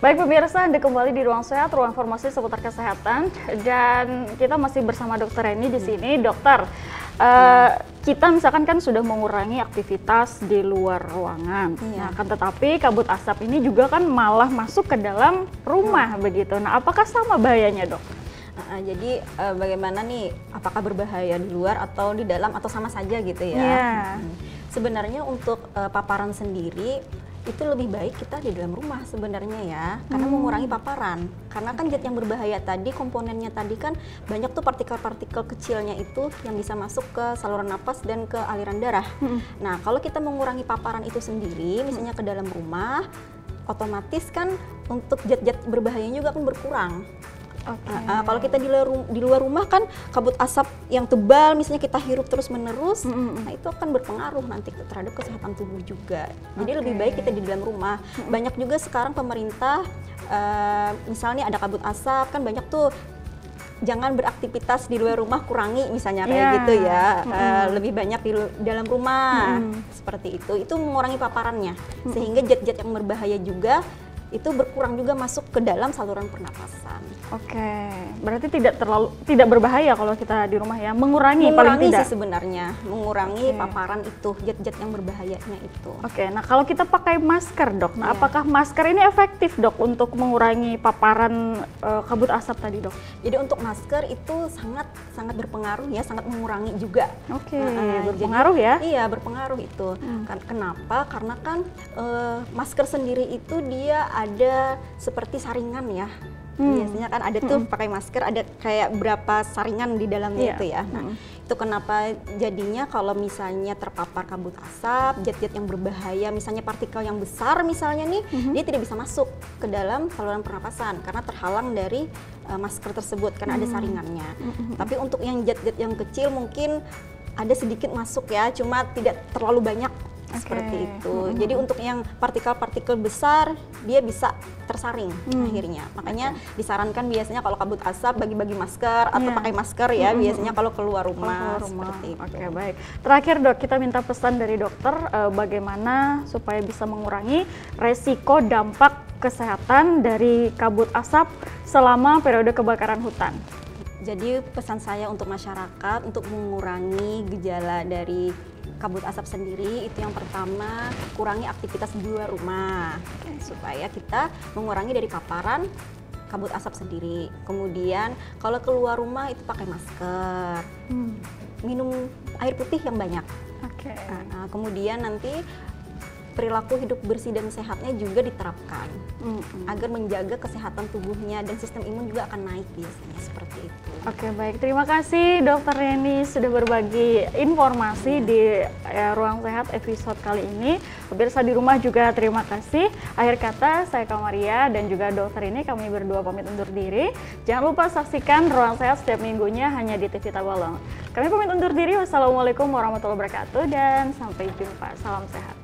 Baik pemirsa, Anda kembali di Ruang Sehat, ruang informasi seputar kesehatan, dan kita masih bersama Dokter Reni di sini. Dokter, kita misalkan kan sudah mengurangi aktivitas di luar ruangan. Nah, kan tetapi kabut asap ini juga kan malah masuk ke dalam rumah begitu. Nah, apakah sama bahayanya, Dok? Jadi bagaimana nih, apakah berbahaya di luar atau di dalam atau sama saja gitu ya? Sebenarnya untuk paparan sendiri itu lebih baik kita di dalam rumah sebenarnya ya, karena mengurangi paparan. Karena kan zat yang berbahaya tadi, komponennya tadi kan banyak tuh partikel-partikel kecilnya itu yang bisa masuk ke saluran napas dan ke aliran darah. Nah, kalau kita mengurangi paparan itu sendiri, misalnya ke dalam rumah, otomatis kan untuk zat-zat berbahayanya juga akan berkurang. Kalau kita di luar rumah kan kabut asap yang tebal misalnya kita hirup terus menerus, nah itu akan berpengaruh nanti terhadap kesehatan tubuh juga. Jadi lebih baik kita di dalam rumah. Banyak juga sekarang pemerintah, misalnya ada kabut asap kan banyak tuh, jangan beraktivitas di luar rumah, kurangi misalnya kayak gitu ya. Lebih banyak di dalam rumah, seperti itu. Itu mengurangi paparannya, sehingga zat-zat yang berbahaya juga itu berkurang juga masuk ke dalam saluran pernapasan. Oke, berarti tidak berbahaya kalau kita di rumah ya, mengurangi paling tidak sih sebenarnya, mengurangi paparan itu, zat-zat yang berbahayanya itu. Oke, nah kalau kita pakai masker, Dok, nah apakah masker ini efektif, Dok, untuk mengurangi paparan kabut asap tadi, Dok? Jadi untuk masker itu sangat berpengaruh ya, sangat mengurangi juga. Oke, berpengaruh ya? Iya, berpengaruh itu. Kenapa? Karena kan masker sendiri itu dia ada seperti saringan ya. Biasanya kan ada tuh pakai masker ada kayak berapa saringan di dalamnya itu ya. Nah, itu kenapa jadinya kalau misalnya terpapar kabut asap, zat-zat yang berbahaya, misalnya partikel yang besar misalnya nih, dia tidak bisa masuk ke dalam saluran pernapasan karena terhalang dari masker tersebut karena ada saringannya. Tapi untuk yang zat-zat yang kecil mungkin ada sedikit masuk ya, cuma tidak terlalu banyak. Seperti itu. Jadi untuk yang partikel-partikel besar dia bisa tersaring akhirnya. Makanya disarankan biasanya kalau kabut asap bagi-bagi masker atau pakai masker ya biasanya kalau keluar rumah. Seperti itu. Oke, baik. Terakhir, Dok, kita minta pesan dari dokter bagaimana supaya bisa mengurangi resiko dampak kesehatan dari kabut asap selama periode kebakaran hutan. Jadi pesan saya untuk masyarakat untuk mengurangi gejala dari kabut asap sendiri itu yang pertama, kurangi aktivitas di luar rumah supaya kita mengurangi dari paparan kabut asap sendiri. Kemudian kalau keluar rumah itu pakai masker, minum air putih yang banyak. Kemudian nanti perilaku hidup bersih dan sehatnya juga diterapkan agar menjaga kesehatan tubuhnya dan sistem imun juga akan naik biasanya seperti itu. Oke, baik. Terima kasih Dokter Reni sudah berbagi informasi di Ruang Sehat episode kali ini. Pemirsa di rumah juga terima kasih. Akhir kata, saya Kamaria dan juga Dokter Reni, kami berdua pamit undur diri. Jangan lupa saksikan Ruang Sehat setiap minggunya hanya di TV Tabalong. Kami pamit undur diri. Wassalamualaikum warahmatullahi wabarakatuh dan sampai jumpa. Salam sehat.